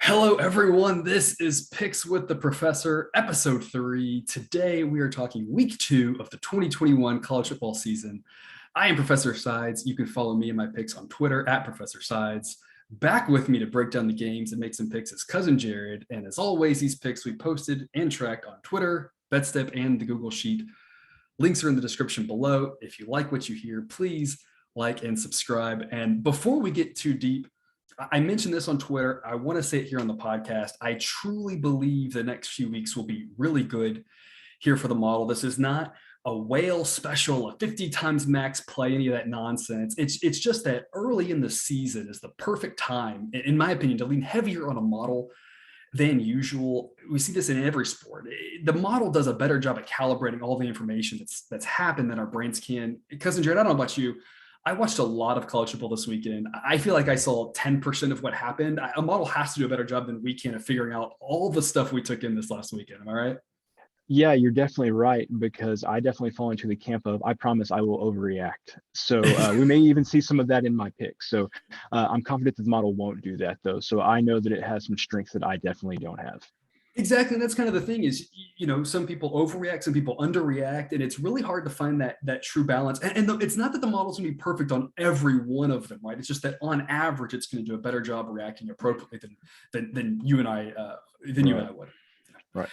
Hello, everyone. This is Picks with the Professor, episode 3. Today, we are talking week 2 of the 2021 college football season. I am Professor Sides. You can follow me and my picks on Twitter at Professor Sides. Back with me to break down the games and make some picks is cousin Jared. And as always, these picks we posted and tracked on Twitter, BetStep, and the Google Sheet. Links are in the description below. If you like what you hear, please like and subscribe. And before we get too deep, I mentioned this on Twitter. I want to say it here on the podcast. I truly believe the next few weeks will be really good here for the model. This is not a whale special, a 50 times max play, any of that nonsense. It's just that early in the season is the perfect time, in my opinion, to lean heavier on a model than usual. We see this in every sport. The model does a better job at calibrating all the information that's happened than our brains can. Cousin Jared, I don't know about you. I watched a lot of college football this weekend. I feel like I saw 10% of what happened. A model has to do a better job than we can of figuring out all the stuff we took in this last weekend. Am I right? Yeah, you're definitely right, because I definitely fall into the camp of I promise I will overreact. So we may even see some of that in my picks. So I'm confident that the model won't do that, though. So I know that it has some strengths that I definitely don't have. Exactly. And that's kind of the thing is, some people overreact, some people underreact, and it's really hard to find that true balance. And it's not that the model's going to be perfect on every one of them, right? It's just that on average, it's going to do a better job reacting appropriately than you and I would. Right.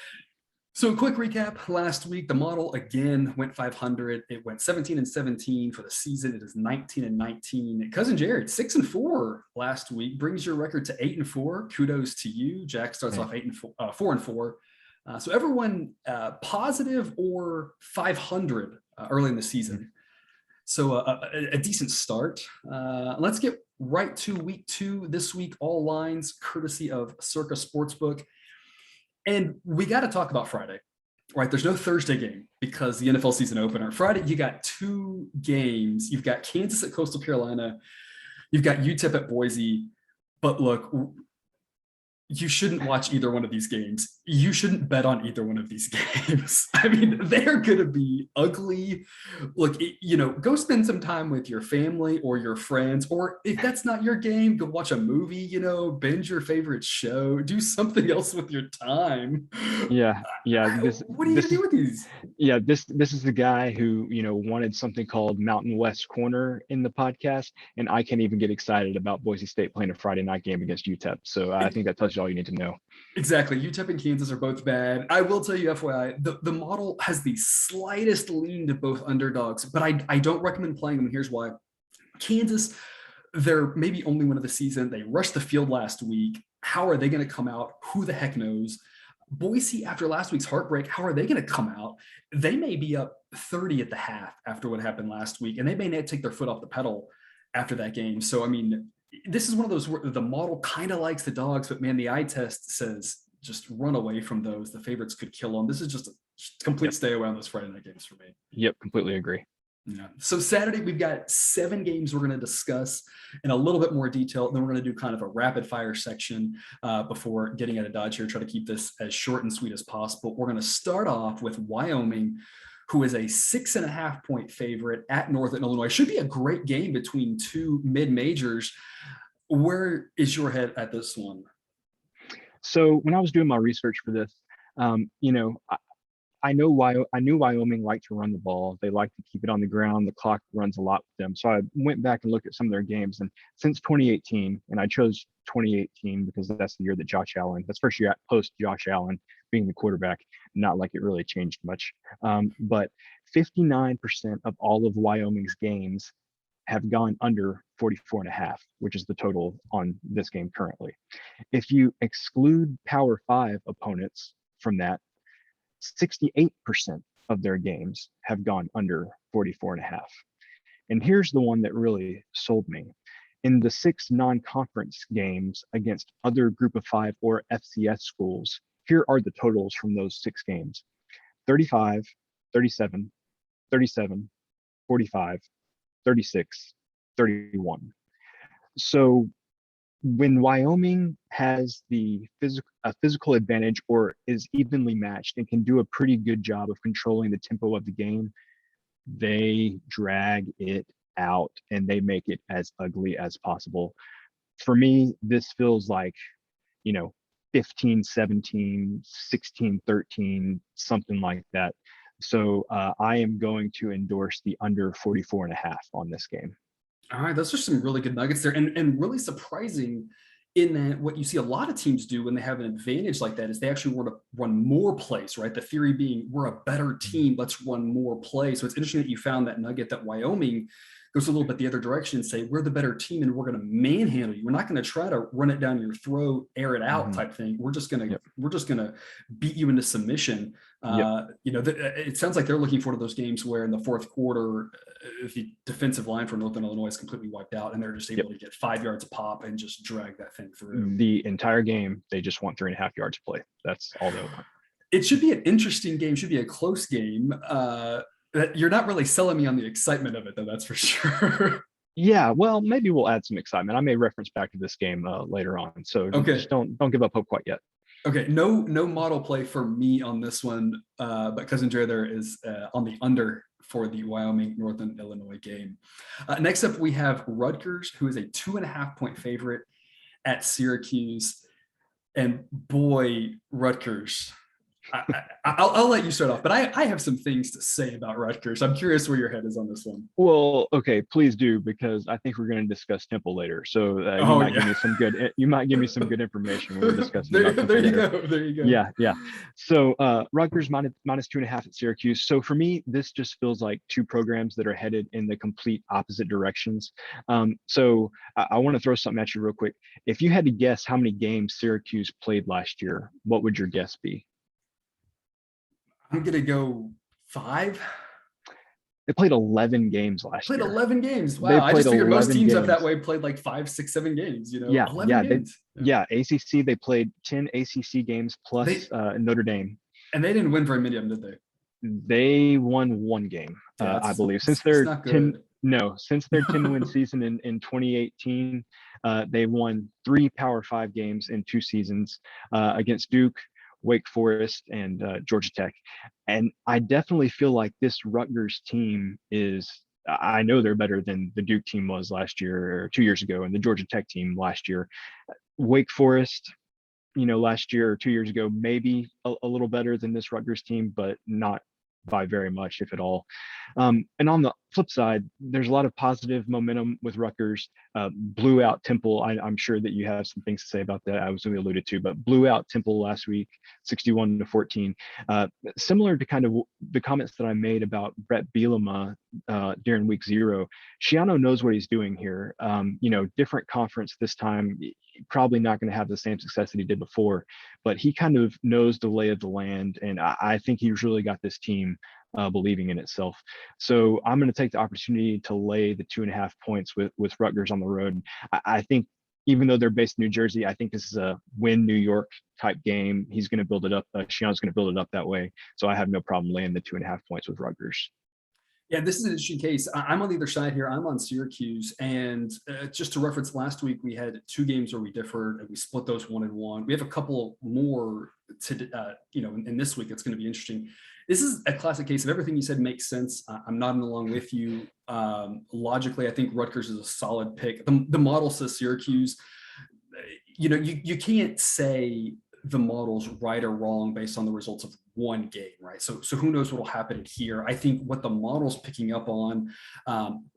So a quick recap. Last week, the model again went 500. It went 17-17 for the season. It is 19-19. Cousin Jared, 6-4 last week, brings your record to 8-4. Kudos to you. Jack starts off 4-4. So everyone positive or 500 early in the season. So a decent start. Let's get right to week 2. This week, all lines courtesy of Circa Sportsbook. And we got to talk about Friday, right? There's no Thursday game because the NFL season opener. Friday, you got 2 games. You've got Kansas at Coastal Carolina. You've got UTEP at Boise. But look, you shouldn't watch either one of these games. You shouldn't bet on either one of these games. I mean, they're going to be ugly. Look, go spend some time with your family or your friends, or if that's not your game, go watch a movie, binge your favorite show, do something else with your time. Yeah. What are you going to do with these? Yeah, this is the guy who wanted something called Mountain West Corner in the podcast, and I can't even get excited about Boise State playing a Friday night game against UTEP. So I think that tells you all you need to know. Exactly. UTEP and Kansas are both bad. I will tell you, FYI, the model has the slightest lean to both underdogs, but I don't recommend playing them. And here's why. Kansas, they're maybe only one of the season. They rushed the field last week. How are they going to come out? Who the heck knows? Boise, after last week's heartbreak, how are they going to come out? They may be up 30 at the half after what happened last week, and they may not take their foot off the pedal after that game. So, I mean, this is one of those where the model kind of likes the dogs, but man, the eye test says just run away from those. The favorites could kill them. This is just a complete stay away on those Friday night games for me. Yep, completely agree. Yeah. So Saturday, we've got 7 games we're going to discuss in a little bit more detail. Then we're going to do kind of a rapid fire section before getting out of Dodge here. Try to keep this as short and sweet as possible. We're going to start off with Wyoming, who is a 6.5 point favorite at Northern Illinois. Should be a great game between 2 mid-majors. Where is your head at this one? So when I was doing my research for this, I knew Wyoming liked to run the ball. They like to keep it on the ground. The clock runs a lot with them. So I went back and looked at some of their games. And since 2018, and I chose 2018 because that's the year that that's first year post Josh Allen being the quarterback. Not like it really changed much. But 59% of all of Wyoming's games have gone under 44.5, which is the total on this game currently. If you exclude Power 5 opponents from that, 68% of their games have gone under 44.5. And here's the one that really sold me. In the 6 non-conference games against other Group of 5 or FCS schools, here are the totals from those 6 games: 35, 37, 37, 45, 36, 31. So when Wyoming has the physical advantage or is evenly matched and can do a pretty good job of controlling the tempo of the game, they drag it out and they make it as ugly as possible. For me, this feels like, 15-17, 16-13, something like that. So I am going to endorse the under 44.5 on this game. All right, those are some really good nuggets there, and really surprising in that what you see a lot of teams do when they have an advantage like that is they actually want to run more plays, right? The theory being we're a better team, let's run more plays. So it's interesting that you found that nugget that Wyoming goes a little bit the other direction and say we're the better team and we're going to manhandle you. We're not going to try to run it down your throat, air it out type thing. We're just going to beat you into submission. It sounds like they're looking forward to those games where in the fourth quarter the defensive line for Northern Illinois is completely wiped out and they're just able to get 5 yards a pop and just drag that thing through the entire game. They just want 3.5 yards to play. That's all they want. It should be an interesting game, should be a close game. You're not really selling me on the excitement of it, though, that's for sure. Yeah, well, maybe we'll add some excitement. I may reference back to this game later on, so just don't give up hope quite yet. Okay, no model play for me on this one, but Cousin Jerry there is on the under for the Wyoming Northern Illinois game. Next up, we have Rutgers, who is a 2.5-point favorite at Syracuse, and boy, Rutgers. I'll let you start off, but I have some things to say about Rutgers. I'm curious where your head is on this one. Well, okay, please do, because I think we're going to discuss Temple later. So give me some good. You might give me some good information when we're discussing. There you go. Yeah. So Rutgers minus 2.5 at Syracuse. So for me, this just feels like two programs that are headed in the complete opposite directions. So I want to throw something at you real quick. If you had to guess how many games Syracuse played last year, what would your guess be? I'm going to go 5. They played 11 games last year. 11 games. Wow. I just figured most teams up that way played like 5, 6, 7 games, Yeah. 11 games. ACC, they played 10 ACC games plus Notre Dame. And they didn't win very many of them, did they? They won 1 game, I believe. Since their 10-win season in 2018, they won 3 Power 5 games in 2 seasons against Duke, Wake Forest, and Georgia Tech. And I definitely feel like this Rutgers team I know they're better than the Duke team was last year or 2 years ago, and the Georgia Tech team last year. Wake Forest, last year or 2 years ago, maybe a little better than this Rutgers team, but not by very much, if at all. And on the flip side, there's a lot of positive momentum with Rutgers. Blew out Temple. I'm sure that you have some things to say about that. I was going to allude to, but blew out Temple last week, 61-14. Similar to kind of the comments that I made about Brett Bielema during week 0. Schiano knows what he's doing here. Different conference this time, probably not going to have the same success that he did before, but he kind of knows the lay of the land, and I think he's really got this team believing in itself. So I'm going to take the opportunity to lay the 2.5 points with Rutgers on the road. I think even though they're based in New Jersey, I think this is a win New York type game. He's going to build it up. Schiano's going to build it up that way. So I have no problem laying the 2.5 points with Rutgers. Yeah, this is an interesting case. I'm on the other side here. I'm on Syracuse, and just to reference, last week we had 2 games where we differed, and we split those 1-1. We have a couple more to, in this week. It's going to be interesting. This is a classic case of everything you said makes sense. I'm nodding along with you. Logically, I think Rutgers is a solid pick. The model says Syracuse. You can't say the model's right or wrong based on the results of one game, right? So who knows what will happen here? I think what the model's picking up on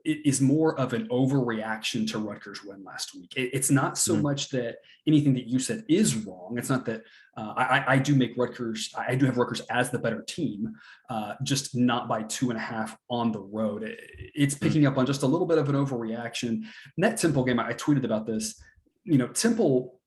is more of an overreaction to Rutgers' win last week. It's not so much that anything that you said is wrong. It's not that I do have Rutgers as the better team, just not by 2.5 on the road. It's picking up on just a little bit of an overreaction. And that Temple game, I tweeted about this. Temple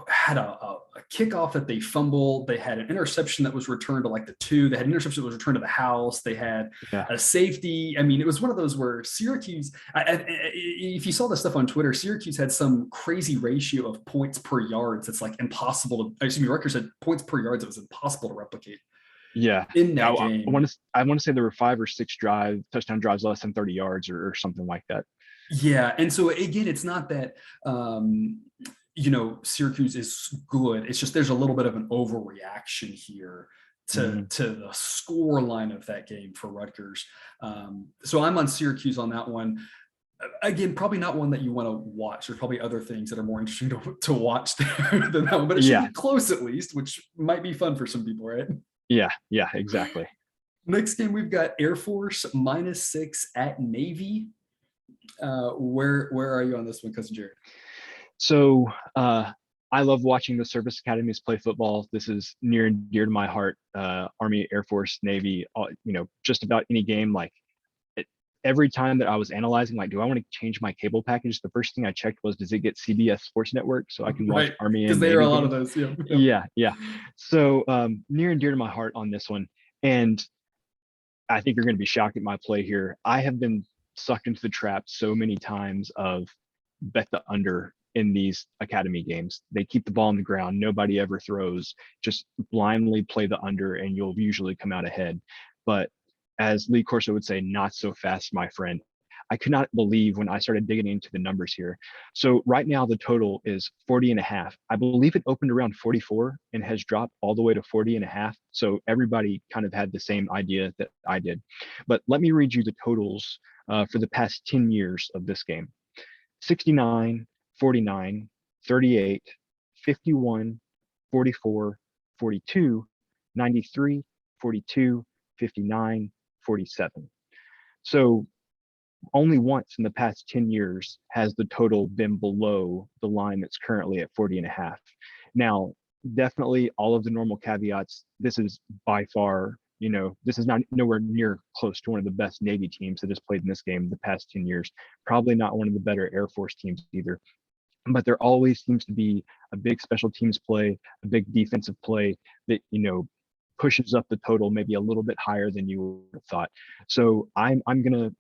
had a kickoff that they fumbled. They had an interception that was returned to like the 2. They had an interception that was returned to the house. They had a safety. I mean, it was one of those where Syracuse, if you saw the stuff on Twitter, Syracuse had some crazy ratio of points per yards. It's like impossible to, Rutgers had points per yards. It was impossible to replicate. Yeah. In that game. I want to say there were 5 or 6 touchdown drives less than 30 yards or something like that. Yeah. And so again, it's not that, Syracuse is good. It's just there's a little bit of an overreaction here to the score line of that game for Rutgers. So I'm on Syracuse on that one. Again, probably not one that you want to watch. There's probably other things that are more interesting to watch there than that one, but it should Yeah, be close at least, which might be fun for some people, right? yeah, exactly. Next game, we've got Air Force -6 at Navy. Where are you on this one, Cousin Jared? So I love watching the service academies play football. This is near and dear to my heart. Army, Air Force, Navy, just about any game. Like every time that I was analyzing, like, do I want to change my cable package? The first thing I checked was, does it get CBS Sports Network so I can watch Right, Army because and there are a Navy lot of games? those. Yeah, yeah. Yeah. So near and dear to my heart on this one. And I think you're going to be shocked at my play here. I have been sucked into the trap so many times of bet the under in these academy games. They keep the ball on the ground. Nobody ever throws. Just blindly play the under, and you'll usually come out ahead. But as Lee Corso would say, not so fast, my friend. I could not believe when I started digging into the numbers here. So right now the total is 40 and a half. I believe it opened around 44 and has dropped all the way to 40 and a half. So everybody kind of had the same idea that I did. But let me read you the totals for the past 10 years of this game. 69, 49, 38, 51, 44, 42, 93, 42, 59, 47. So only once in the past 10 years has the total been below the line that's currently at 40 and a half. Now, definitely all of the normal caveats. This is by far, this is not nowhere near close to one of the best Navy teams that has played in this game the past 10 years. Probably not one of the better Air Force teams either. But there always seems to be a big special teams play, a big defensive play that, pushes up the total maybe a little bit higher than you would have thought. So I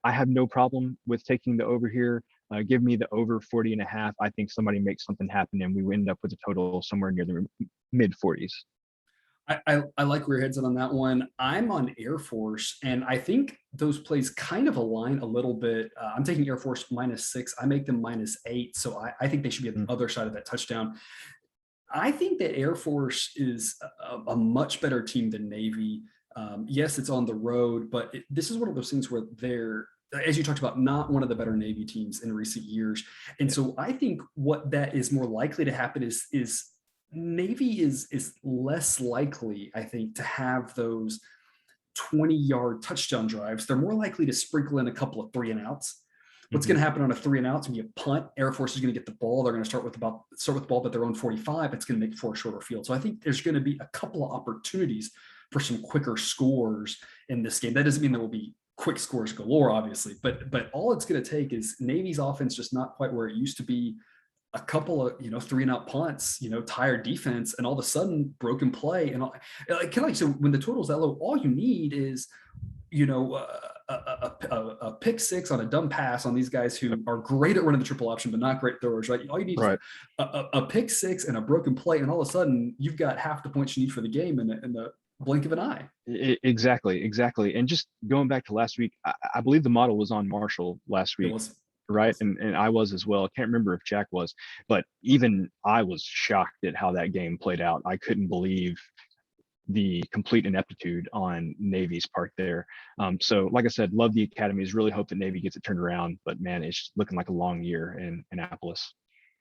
have no problem with taking the over here. Give me the over 40 and a half. I think somebody makes something happen and we end up with a total somewhere near the mid 40s. I like where your head's at on that one. I'm on Air Force, and I think those plays kind of align a little bit. I'm taking Air Force -6. I make them -8, so I think they should be at the other side of that touchdown. I think that Air Force is a much better team than Navy. Yes, it's on the road, but this is one of those things where they're, as you talked about, not one of the better Navy teams in recent years. And so I think what that is more likely to happen is Navy is less likely, I think, to have those 20-yard touchdown drives. They're more likely to sprinkle in a couple of 3-and-outs. What's going to happen on a 3-and-out is when you punt, Air Force is going to get the ball. They're going to start with the ball at their own 45. It's going to make for a shorter field. So I think there's going to be a couple of opportunities for some quicker scores in this game. That doesn't mean there will be quick scores galore, obviously, but all it's going to take is Navy's offense just not quite where it used to be. A couple of 3-and-out punts, tired defense, and all of a sudden broken play. And so when the total's that low, all you need is a pick six on a dumb pass on these guys who are great at running the triple option, but not great throwers, right? All you need is a pick six and a broken play, and all of a sudden you've got half the points you need for the game in the blink of an eye. Exactly. And just going back to last week, I believe the model was on Marshall last week. Right. And I was as well. I can't remember if Jack was, but even I was shocked at how that game played out. I couldn't believe the complete ineptitude on Navy's part there. So like I said, love the academies, really hope that Navy gets it turned around, but man, it's looking like a long year in Annapolis.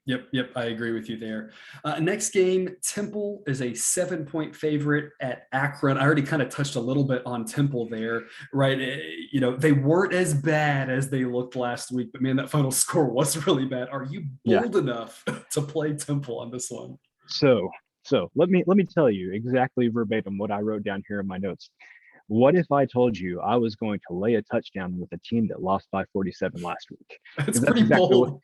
Yep. I agree with you there. Next game, Temple is a 7-point favorite at Akron. I already kind of touched a little bit on Temple there, right? They weren't as bad as they looked last week, but man, that final score was really bad. Are you bold enough to play Temple on this one? So let me tell you exactly verbatim what I wrote down here in my notes. What if I told you I was going to lay a touchdown with a team that lost by 47 last week? That's pretty bold.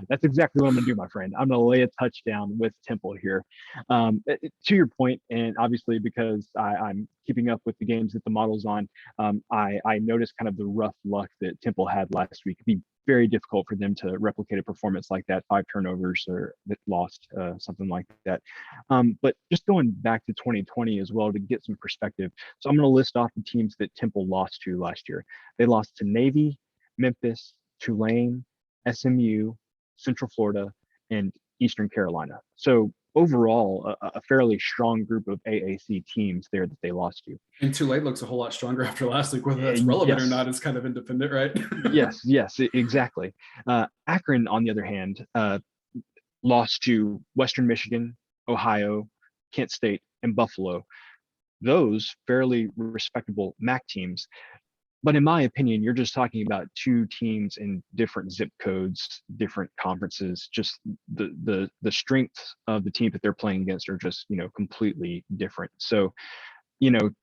That's exactly what I'm going to do, my friend. I'm going to lay a touchdown with Temple here. To your point, and obviously because I'm keeping up with the games that the model's on, I noticed kind of the rough luck that Temple had last week. It'd be very difficult for them to replicate a performance like that, 5 turnovers or that lost, something like that. But just going back to 2020 as well to get some perspective. So I'm going to list off the teams that Temple lost to last year. They lost to Navy, Memphis, Tulane, SMU, Central Florida, and Eastern Carolina. So overall a fairly strong group of AAC teams there that they lost to. And Tulane looks a whole lot stronger after last week. Whether that's relevant or Yes. not is kind of independent, right? Yes, exactly. Akron, on the other hand, lost to Western Michigan, Ohio, Kent State, and Buffalo. Those fairly respectable MAC teams. But in my opinion, you're just talking about two teams in different zip codes, different conferences. Just the strengths of the team that they're playing against are just, completely different. So,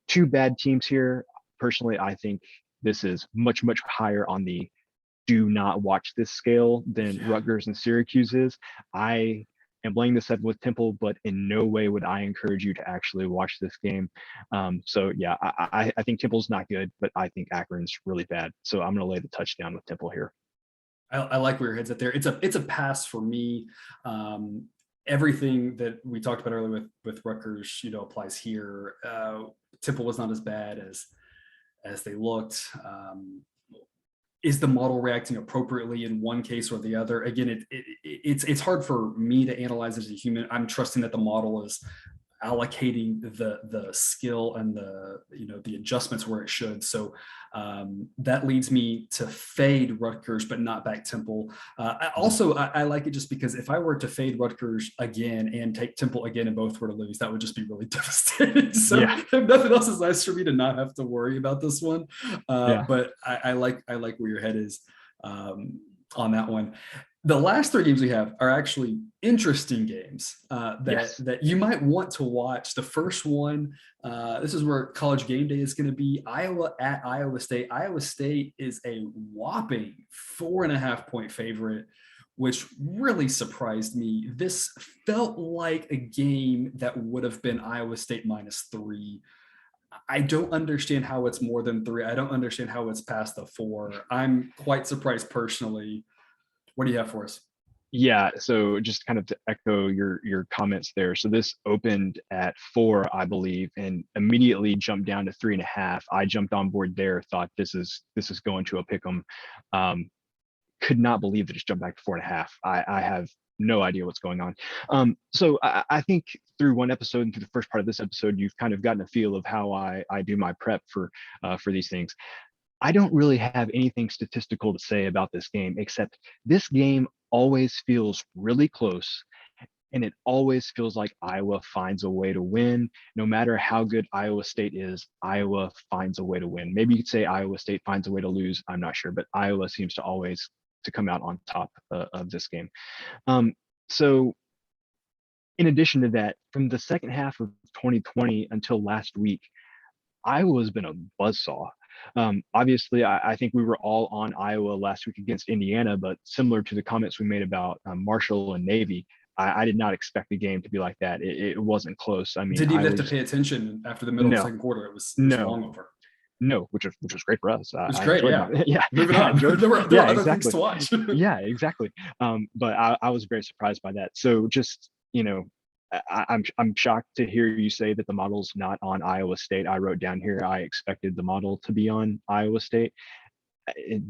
two bad teams here. Personally, I think this is much, much higher on the do not watch this scale than Rutgers and Syracuse is. I am laying this up with Temple, but in no way would I encourage you to actually watch this game. So yeah, I think Temple's not good, but I think Akron's really bad. So I'm going to lay the touchdown with Temple here. I like where your head's at there. It's a pass for me. Everything that we talked about earlier with Rutgers, applies here. Temple was not as bad as they looked. Is the model reacting appropriately in one case or the other? Again, it's hard for me to analyze as a human. I'm trusting that the model is allocating the skill and the adjustments where it should. So that leads me to fade Rutgers, but not back Temple. I like it just because if I were to fade Rutgers again and take Temple again and both were to lose, that would just be really devastating. So if nothing else, is nice for me to not have to worry about this one. But I like where your head is on that one. The last three games we have are actually interesting games that you might want to watch. The first one, this is where College Game Day is going to be. Iowa at Iowa State. Iowa State is a whopping 4.5-point favorite, which really surprised me. This felt like a game that would have been Iowa State -3. I don't understand how it's more than 3. I don't understand how it's past the 4. I'm quite surprised personally. What do you have for us? Yeah, so just kind of to echo your comments there. So this opened at 4, I believe, and immediately jumped down to 3.5. I jumped on board there, thought this is going to a pick 'em. Could not believe that it's jumped back to 4.5. I have no idea what's going on. So I think through one episode and through the first part of this episode, you've kind of gotten a feel of how I do my prep for these things. I don't really have anything statistical to say about this game, except this game always feels really close, and it always feels like Iowa finds a way to win. No matter how good Iowa State is, Iowa finds a way to win. Maybe you could say Iowa State finds a way to lose. I'm not sure, but Iowa seems to always to come out on top of this game. So in addition to that, from the second half of 2020 until last week, Iowa's been a buzzsaw. Obviously, I think we were all on Iowa last week against Indiana, but similar to the comments we made about Marshall and Navy, I did not expect the game to be like that. It wasn't close. I mean, did you have to pay attention after the middle of the second quarter? It was long over. No, which was great for us. It was great, yeah. Yeah. Moving on. There were other things to watch. Yeah, exactly. But I was very surprised by that. So just, I'm shocked to hear you say that the model's not on Iowa State. I wrote down here I expected the model to be on Iowa State.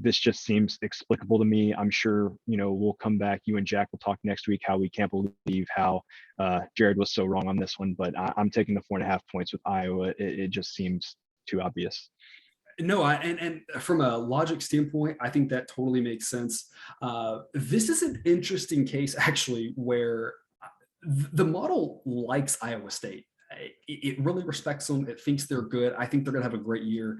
This just seems explicable to me. I'm sure, we'll come back. You and Jack will talk next week how we can't believe how Jared was so wrong on this one. But I'm taking the 4.5 points with Iowa. It just seems too obvious. No, and from a logic standpoint, I think that totally makes sense. This is an interesting case, actually, where the model likes Iowa State. It really respects them. It thinks they're good. I think they're going to have a great year.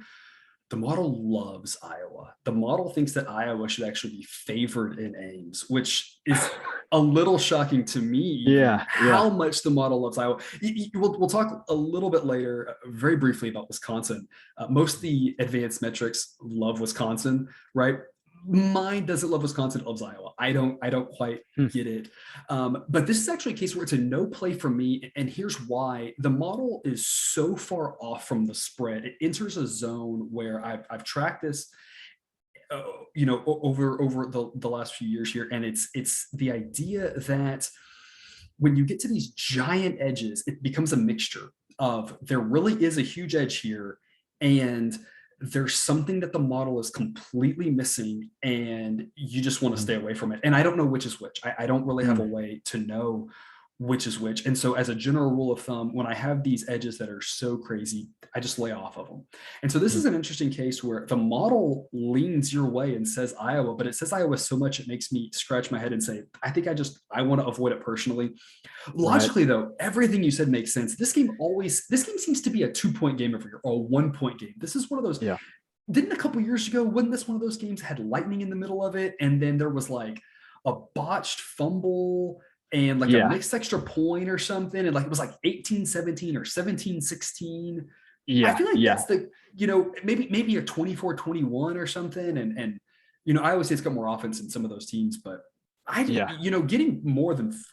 The model loves Iowa. The model thinks that Iowa should actually be favored in Ames, which is a little shocking to me. How much the model loves Iowa. We'll talk a little bit later, very briefly, about Wisconsin. Most of the advanced metrics love Wisconsin, right? Mine doesn't love Wisconsin, loves Iowa. I don't quite get it. But this is actually a case where it's a no play for me. And here's why. The model is so far off from the spread. It enters a zone where I've tracked this, over the last few years here. And it's the idea that when you get to these giant edges, it becomes a mixture of there really is a huge edge here, and there's something that the model is completely missing, and you just want to stay away from it. And I don't know which is which. I don't really have a way to know which is which. And so, as a general rule of thumb, when I have these edges that are so crazy, I just lay off of them. And so, this is an interesting case where the model leans your way and says Iowa, but it says Iowa so much it makes me scratch my head and say, I think I want to avoid it personally. Logically, though, everything you said makes sense. This game seems to be a 2-point game every year or a 1-point game. This is one of those. Yeah. Didn't a couple years ago, wasn't this one of those games had lightning in the middle of it? And then there was like a botched fumble and like a mixed extra point or something. And like it was like 18-17 or 17-16. Yeah. I feel like that's the, maybe a 24-21 or something. And I always say it's got more offense than some of those teams, but getting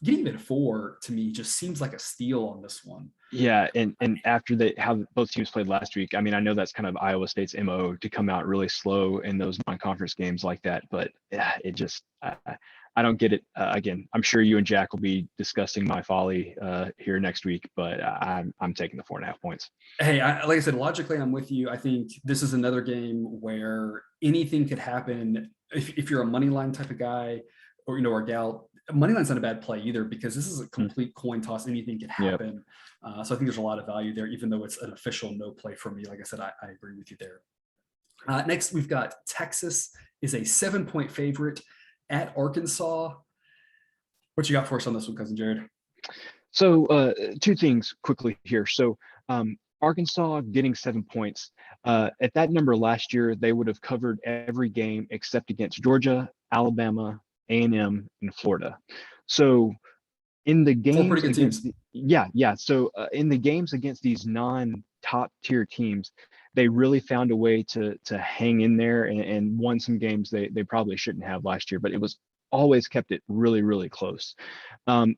even 4 to me just seems like a steal on this one. Yeah, and after how both teams played last week, I mean, I know that's kind of Iowa State's MO to come out really slow in those non-conference games like that, but it just I don't get it. Again, I'm sure you and Jack will be discussing my folly here next week, but I'm taking the 4.5 points. Hey, like I said, logically, I'm with you. I think this is another game where anything could happen if you're a money line type of guy or gal. Money line's not a bad play either because this is a complete coin toss. Anything can happen. So I think there's a lot of value there, even though it's an official no play for me. Like I said, I agree with you there. Next, we've got Texas is a 7-point favorite at Arkansas. What you got for us on this one, Cousin Jared? So 2 things quickly here. So Arkansas getting 7 points. At that number last year, they would have covered every game except against Georgia, Alabama, A&M, and Florida. So in the games against So in the games against these non-top tier teams, they really found a way to hang in there and won some games they probably shouldn't have last year, but it was always kept it really, really close.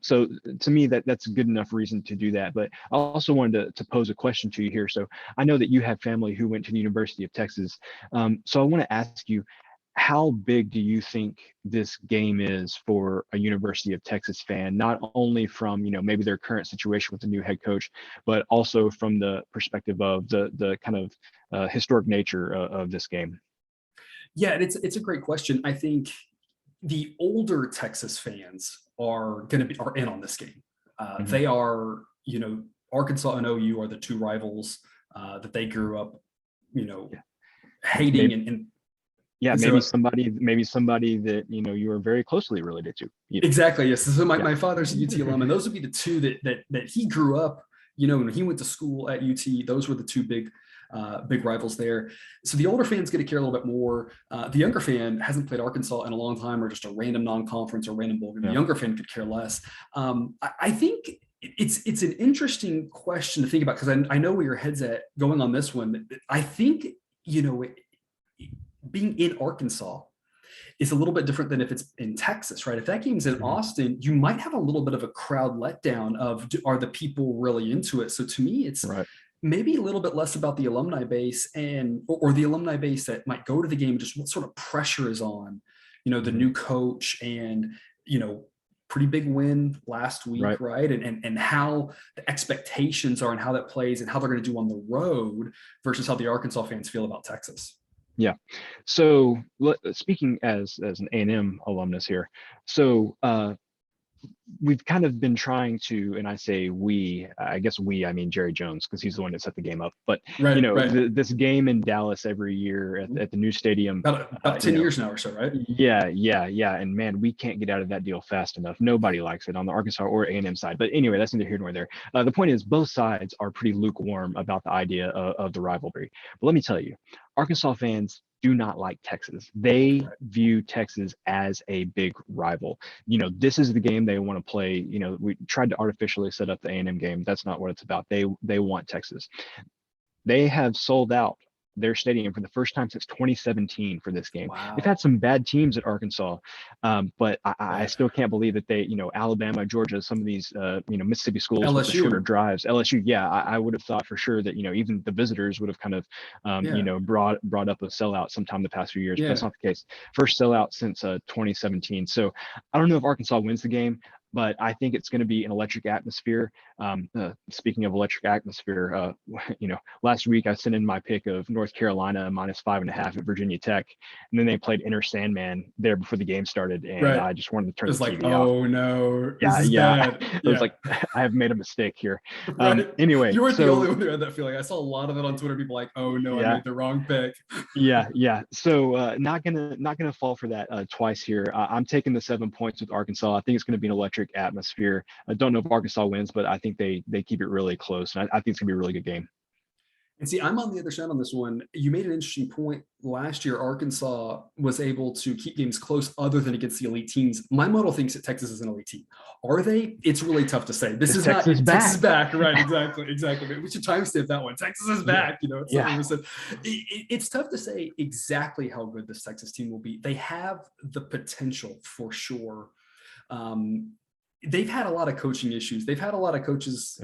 So to me, that's a good enough reason to do that. But I also wanted to pose a question to you here. So I know that you have family who went to the University of Texas. So I want to ask you, how big do you think this game is for a University of Texas fan, not only from, maybe their current situation with the new head coach, but also from the perspective of the kind of historic nature of this game? Yeah, it's a great question. I think the older Texas fans are in on this game. They are, Arkansas and OU are the 2 rivals that they grew up, hating and maybe somebody that you were very closely related to. Exactly. Yes. So my father's a UT alum, and those would be the 2 that he grew up. When he went to school at UT, those were the 2 big rivals there. So the older fans get to care a little bit more. The younger fan hasn't played Arkansas in a long time, or just a random non-conference or random bowl game. The younger fan could care less. I think it's an interesting question to think about because I know where your head's at going on this one. I think being in Arkansas is a little bit different than if it's in Texas, right? If that game's in Austin, you might have a little bit of a crowd letdown of, are the people really into it? So to me, it's maybe a little bit less about the alumni base or the alumni base that might go to the game, just what sort of pressure is on, the new coach and, pretty big win last week, right? And how the expectations are and how that plays and how they're going to do on the road versus how the Arkansas fans feel about Texas. Yeah. So speaking as an A&M alumnus here, so we've kind of been trying to, and I say I mean Jerry Jones, because he's the one that set the game up. But this game in Dallas every year at the new stadium, about 10 years now or so, right? Yeah. And man, we can't get out of that deal fast enough. Nobody likes it on the Arkansas or A&M side. But anyway, that's neither here nor there. The point is, both sides are pretty lukewarm about the idea of the rivalry. But let me tell you, Arkansas fans do not like Texas. They view Texas as a big rival. This is the game they want to play. We tried to artificially set up the A&M game. That's not what it's about. They want Texas. They have sold out their stadium for the first time since 2017 for this game. Wow. They've had some bad teams at Arkansas, but I still can't believe that they, Alabama, Georgia, some of these, Mississippi schools with the shorter drives. LSU, I would have thought for sure that, even the visitors would have kind of, brought up a sellout sometime the past few years, but that's not the case. First sellout since 2017. So I don't know if Arkansas wins the game, but I think it's going to be an electric atmosphere. Speaking of electric atmosphere, last week I sent in my pick of North Carolina -5.5 at Virginia Tech, and then they played Inner Sandman there before the game started, and Right. I just wanted to turn the It's like, TV off. oh no, this Yeah, is yeah. bad. It was Yeah. like I have made a mistake here. Right. Anyway, You weren't the only so one who had that feeling. I saw a lot of it on Twitter. People like, oh no, I yeah, made the wrong pick. yeah. So not gonna fall for that twice here. I'm taking the 7 points with Arkansas. I think it's going to be an electric atmosphere. I don't know if Arkansas wins, but I think they keep it really close, and I think it's going to be a really good game. And see, I'm on the other side on this one. You made an interesting point. Last year, Arkansas was able to keep games close other than against the elite teams. My model thinks that Texas is an elite team. Are they? It's really tough to say. This is Texas not back. Texas back. Right, exactly. We should timestamp that one. Texas is back. It's Yeah. something we said. It's tough to say exactly how good this Texas team will be. They have the potential for sure. They've had a lot of coaching issues. They've had a lot of coaches,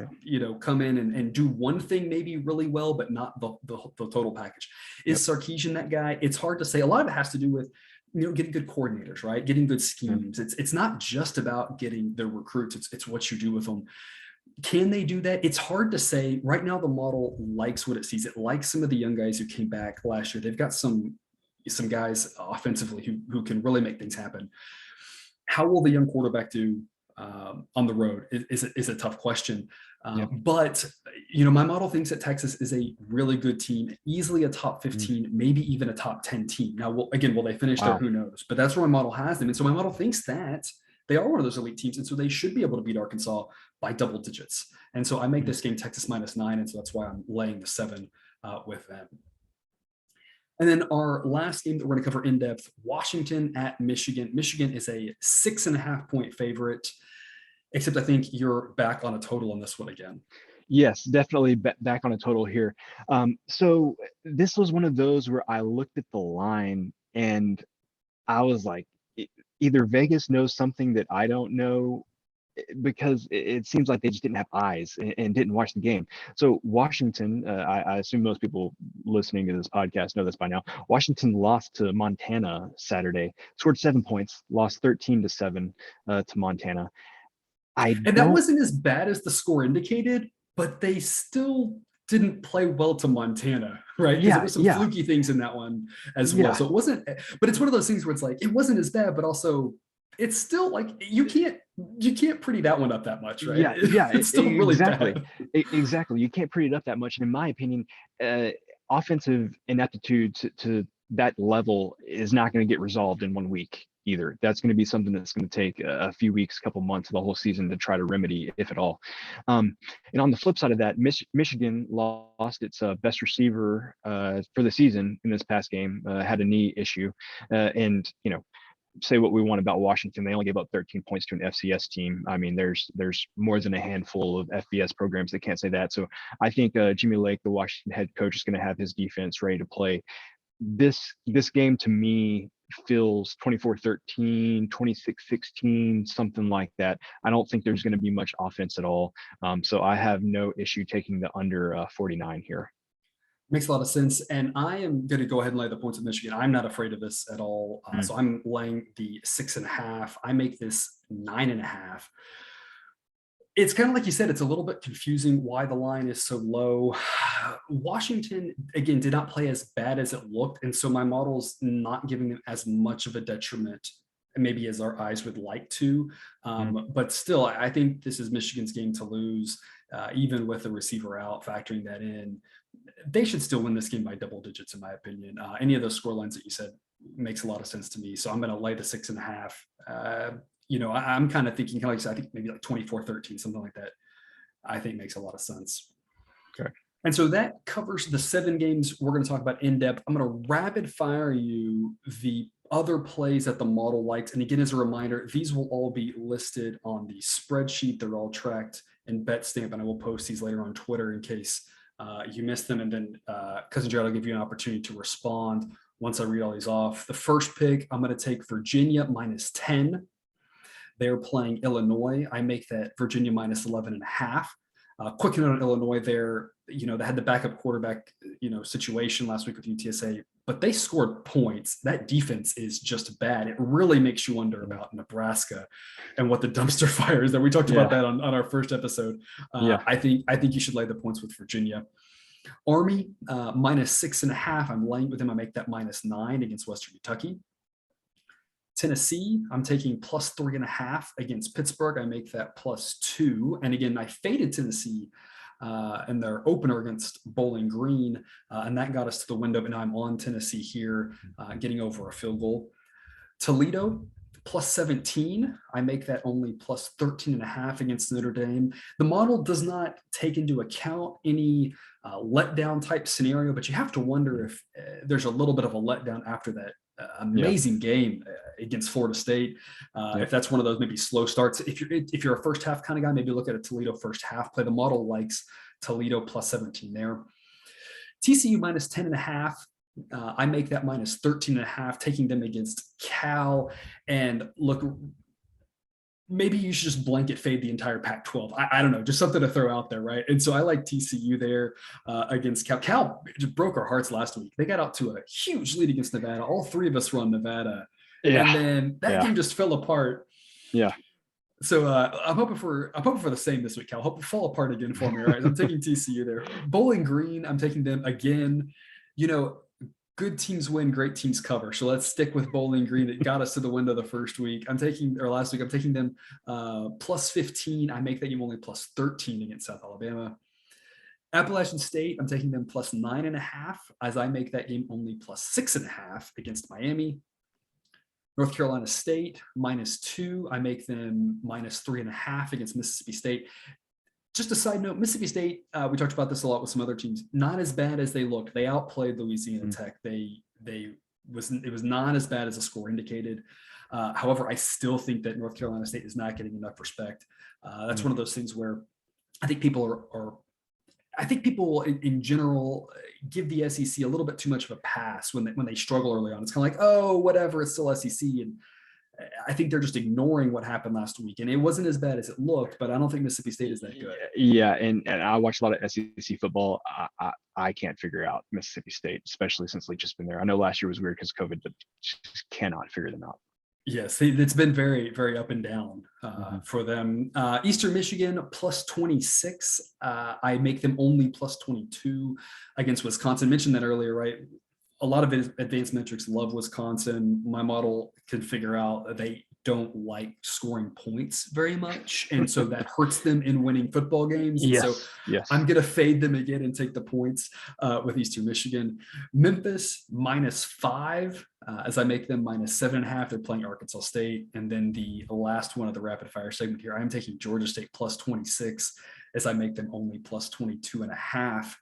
come in and do one thing maybe really well, but not the total package. Is Sarkisian that guy? It's hard to say. A lot of it has to do with, getting good coordinators, right? Getting good schemes. It's not just about getting the recruits. It's what you do with them. Can they do that? It's hard to say. Right now, the model likes what it sees. It likes some of the young guys who came back last year. They've got some guys offensively who can really make things happen. How will the young quarterback do on the road is a tough question. But, my model thinks that Texas is a really good team, easily a top 15, maybe even a top 10 team. Now, will they finish there? Who knows? But that's where my model has them. And so my model thinks that they are one of those elite teams. And so they should be able to beat Arkansas by double digits. And so I make this game Texas -9. And so that's why I'm laying the 7 with them. And then our last game that we're going to cover in depth, Washington at Michigan. Michigan is a 6.5 point favorite, except I think you're back on a total on this one again. Yes, definitely back on a total here. So this was one of those where I looked at the line and I was like, either Vegas knows something that I don't know, because it seems like they just didn't have eyes and didn't watch the game. So Washington, I assume most people listening to this podcast know this by now. Washington lost to Montana Saturday, scored 7 points, lost 13-7 to Montana. And that wasn't as bad as the score indicated, but they still didn't play well to Montana, right? Because there were some fluky things in that one as well. So it wasn't, but it's one of those things where it's like, it wasn't as bad, but also it's still like, you can't pretty that one up that much, right? It's still really bad. Exactly. You can't pretty it up that much. And in my opinion, offensive ineptitude to that level is not going to get resolved in 1 week either. That's going to be something that's going to take a few weeks, couple months, the whole season to try to remedy, if at all. And on the flip side of that, Michigan lost its best receiver for the season in this past game, had a knee issue. And, say what we want about Washington, they only gave up 13 points to an FCS team. I mean, there's more than a handful of FBS programs that can't say that. So I think Jimmy Lake, the Washington head coach, is going to have his defense ready to play. This game to me feels 24-13, 26-16, something like that. I don't think there's going to be much offense at all. So I have no issue taking the under 49 here. Makes a lot of sense. And I am going to go ahead and lay the points of Michigan. I'm not afraid of this at all. So I'm laying the 6.5. I make this 9.5. It's kind of like you said, it's a little bit confusing why the line is so low. Washington, again, did not play as bad as it looked. And so my model's not giving them as much of a detriment maybe as our eyes would like to. But still, I think this is Michigan's game to lose, even with the receiver out, factoring that in. They should still win this game by double digits, in my opinion. Any of those score lines that you said makes a lot of sense to me. So I'm going to lay the 6.5. I'm kind of thinking, like I said, I think maybe like 24-13, something like that, I think makes a lot of sense. Okay. And so that covers the 7 games we're going to talk about in depth. I'm going to rapid fire you the other plays that the model likes. And again, as a reminder, these will all be listed on the spreadsheet. They're all tracked in BetStamp, and I will post these later on Twitter in case you missed them. And then Cousin Jared will give you an opportunity to respond once I read all these off. The first pick, I'm going to take Virginia -10. They're playing Illinois. I make that Virginia -11.5. Quick note on Illinois there, they had the backup quarterback, situation last week with UTSA, but they scored points. That defense is just bad. It really makes you wonder about Nebraska and what the dumpster fire is there. We talked about that on our first episode. I think you should lay the points with Virginia. Army, -6.5. I'm laying with them. I make that -9 against Western Kentucky. Tennessee, I'm taking +3.5 against Pittsburgh. I make that +2. And again, I faded Tennessee in their opener against Bowling Green, and that got us to the window. But now I'm on Tennessee here, getting over a field goal. Toledo, +17. I make that only +13.5 against Notre Dame. The model does not take into account any letdown type scenario, but you have to wonder if there's a little bit of a letdown after that amazing game against Florida State. If that's one of those maybe slow starts, if you're a first half kind of guy, maybe look at a Toledo first half play. The model likes Toledo +17 there. TCU -10.5. I make that -13.5, taking them against Cal. And look, maybe you should just blanket fade the entire Pac-12. I don't know, just something to throw out there, right? And so I like TCU there against Cal. Cal just broke our hearts last week. They got out to a huge lead against Nevada. All three of us were on Nevada. And then that game just fell apart. Yeah. So I'm hoping for the same this week, Cal. Hope it fall apart again for me, right? I'm taking TCU there. Bowling Green, I'm taking them again. Good teams win, great teams cover. So let's stick with Bowling Green. It got us to the window the last week. I'm taking them +15. I make that game only +13 against South Alabama. Appalachian State, I'm taking them +9.5, as I make that game only +6.5 against Miami. North Carolina State, -2. I make them -3.5 against Mississippi State. Just a side note, Mississippi State, we talked about this a lot with some other teams, not as bad as they looked. They outplayed Louisiana Tech. It was not as bad as the score indicated. However, I still think that North Carolina State is not getting enough respect. That's one of those things where I think people in general give the SEC a little bit too much of a pass when they struggle early on. It's kind of like, oh, whatever, it's still SEC. And I think they're just ignoring what happened last week. And it wasn't as bad as it looked, but I don't think Mississippi State is that good. Yeah, and I watch a lot of SEC football. I can't figure out Mississippi State, especially since Leach has been there. I know last year was weird because of COVID, but just cannot figure them out. Yes, it's been very, very up and down for them. Eastern Michigan +26. I make them only +22 against Wisconsin. I mentioned that earlier, right? A lot of advanced metrics love Wisconsin. My model can figure out that they don't like scoring points very much. And so that hurts them in winning football games. Yes. I'm going to fade them again and take the points with Eastern Michigan. Memphis -5, as I make them -7.5. They're playing Arkansas State. And then the last one of the rapid fire segment here, I'm taking Georgia State +26, as I make them only +22.5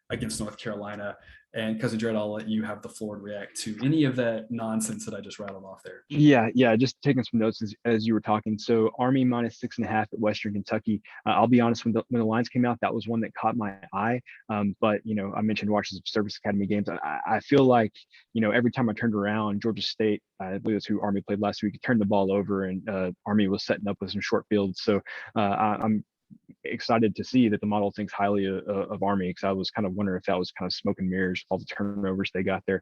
against North Carolina. And Cousin Jared, I'll let you have the floor to react to any of that nonsense that I just rattled off there. Yeah, just taking some notes as you were talking. So Army -6.5 at Western Kentucky. I'll be honest, when the lines came out, that was one that caught my eye. But I mentioned watching some Service Academy games. I feel like every time I turned around, Georgia State, I believe that's who Army played last week, turned the ball over, and Army was setting up with some short fields. So I'm excited to see that the model thinks highly of Army, because I was kind of wondering if that was kind of smoke and mirrors, all the turnovers they got there.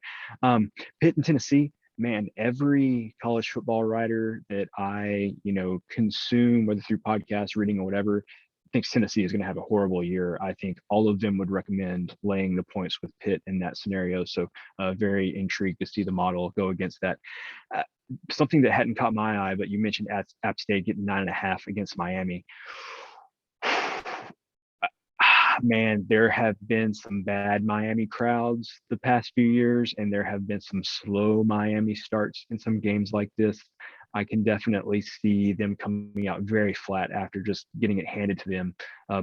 Pitt and Tennessee, man, every college football writer that I consume, whether through podcasts, reading, or whatever, thinks Tennessee is going to have a horrible year. I think all of them would recommend laying the points with Pitt in that scenario. So very intrigued to see the model go against that. Something that hadn't caught my eye, but you mentioned App State getting 9.5 against Miami. Man, there have been some bad Miami crowds the past few years, and there have been some slow Miami starts in some games like this. I can definitely see them coming out very flat after just getting it handed to them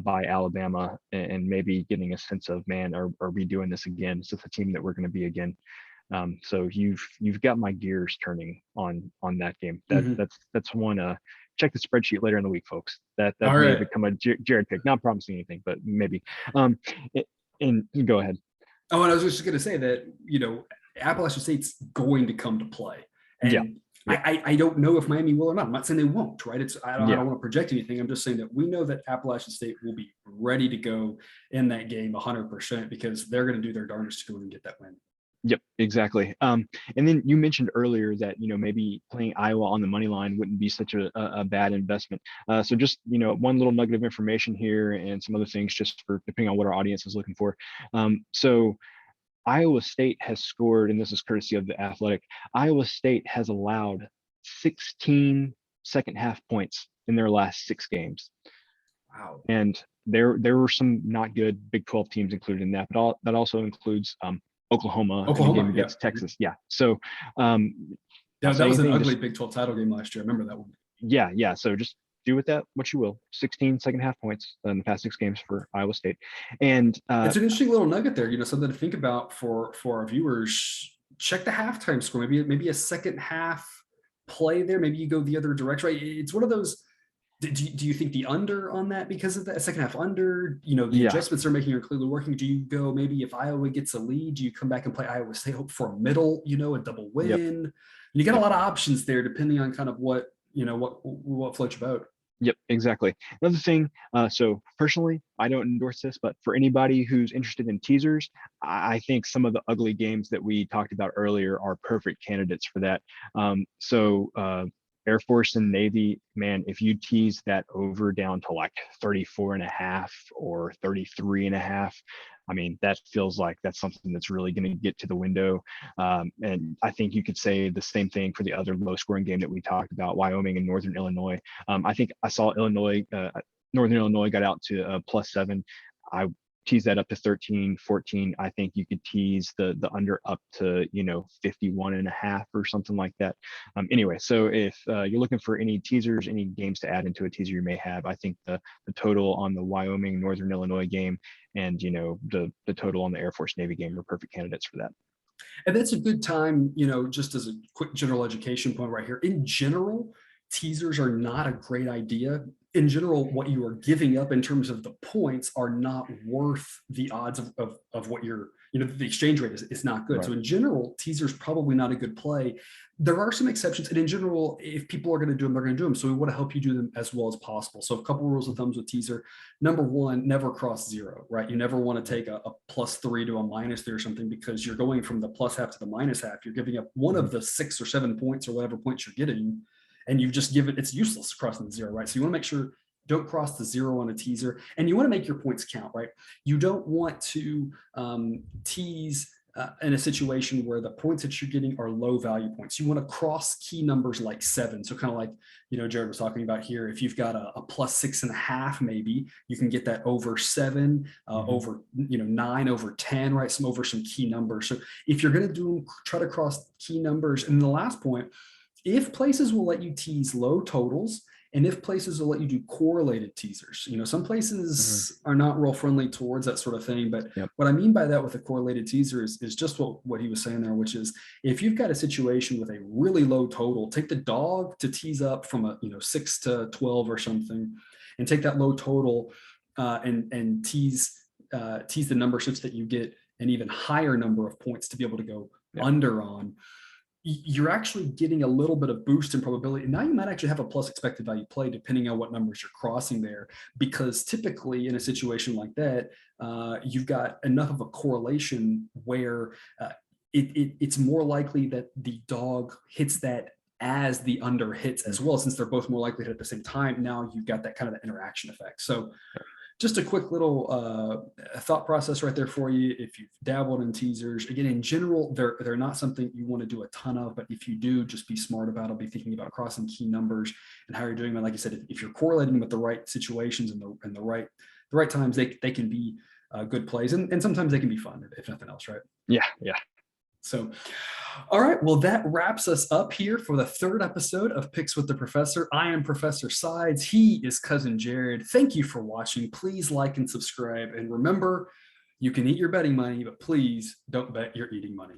by Alabama, and maybe getting a sense of, man, are we doing this again? Is this a team that we're going to be again? So you've got my gears turning on that game. That's one. Check the spreadsheet later in the week, folks. That may become a Jared pick. Not promising anything, but maybe. And go ahead. Oh, and I was just going to say that Appalachian State's going to come to play, and Yep. I don't know if Miami will or not. I'm not saying they won't, right? I Yeah. don't want to project anything. I'm just saying that we know that Appalachian State will be ready to go in that game 100% because they're going to do their darndest to go and get that win. Yep, exactly. And then you mentioned earlier that, maybe playing Iowa on the money line wouldn't be such a bad investment. So just, one little nugget of information here and some other things just for depending on what our audience is looking for. So Iowa State has scored, and this is courtesy of the Athletic, Iowa State has allowed 16 second half points in their last 6 games. Wow. And there were some not good Big 12 teams included in that, but that also includes Oklahoma in a game against Texas. Yeah. So that was an ugly Big 12 title game last year. I remember that one. Yeah. So just do with that what you will. 16 second half points in the past 6 games for Iowa State. And it's an interesting little nugget there, something to think about for our viewers. Check the halftime score, maybe a second half play there. Maybe you go the other direction, right? It's one of those. Do you think the under on that because of that second half under? The adjustments they're making are clearly working. Do you go maybe if Iowa gets a lead, do you come back and play Iowa State, hope for a middle, a double win? Yep. You got a lot of options there depending on kind of what floats your boat. Yep, exactly. Another thing, so personally, I don't endorse this, but for anybody who's interested in teasers, I think some of the ugly games that we talked about earlier are perfect candidates for that. Air Force and Navy, man, if you tease that over down to like 34.5 or 33.5, I mean, that feels like that's something that's really going to get to the window. And I think you could say the same thing for the other low scoring game that we talked about, Wyoming and Northern Illinois. I think I saw Northern Illinois got out to +7. I tease that up to 13, 14. I think you could tease the under up to 51.5 or something like that. Anyway, so if you're looking for any teasers, any games to add into a teaser you may have, I think the total on the Wyoming Northern Illinois game and the total on the Air Force Navy game are perfect candidates for that. And that's a good time, just as a quick general education point right here. In general, teasers are not a great idea. In general, what you are giving up in terms of the points are not worth the odds of what you're, the exchange rate is not good. Right. So in general, teasers probably not a good play. There are some exceptions. And in general, if people are going to do them, they're going to do them. So we want to help you do them as well as possible. So a couple of rules of thumbs with teaser. Number one, never cross 0, right? You never want to take a +3 to a -3 or something because you're going from the plus half to the minus half. You're giving up one of the 6 or 7 points or whatever points you're getting. And you've just given it's useless crossing the 0, right? So you want to make sure don't cross the 0 on a teaser, and you want to make your points count, right? You don't want to tease in a situation where the points that you're getting are low value points. You want to cross key numbers like 7. So kind of like, Jared was talking about here, if you've got a +6.5, maybe you can get that over 7, over, 9, over 10, right? Over some key numbers. So if you're going to do them, try to cross key numbers. And the last point, if places will let you tease low totals, and if places will let you do correlated teasers, some places are not real friendly towards that sort of thing. But what I mean by that with a correlated teaser is just what he was saying there, which is if you've got a situation with a really low total, take the dog to tease up from a 6 to 12 or something, and take that low total and tease the number such that you get an even higher number of points to be able to go under on. You're actually getting a little bit of boost in probability. And now you might actually have a plus expected value play depending on what numbers you're crossing there, because typically in a situation like that, you've got enough of a correlation where it's more likely that the dog hits that as the under hits as well, since they're both more likely to hit at the same time. Now you've got that kind of interaction effect. So just a quick little thought process right there for you. If you've dabbled in teasers, again, in general, they're not something you want to do a ton of, but if you do, just be smart about it. Be thinking about crossing key numbers and how you're doing them. Like I said, if you're correlating with the right situations and the right times, they can be good plays, and sometimes they can be fun, if nothing else, right? Yeah. So, all right, well, that wraps us up here for the 3rd episode of Picks with the Professor. I am Professor Sides. He is Cousin Jared. Thank you for watching. Please like and subscribe. And remember, you can eat your betting money, but please don't bet your eating money.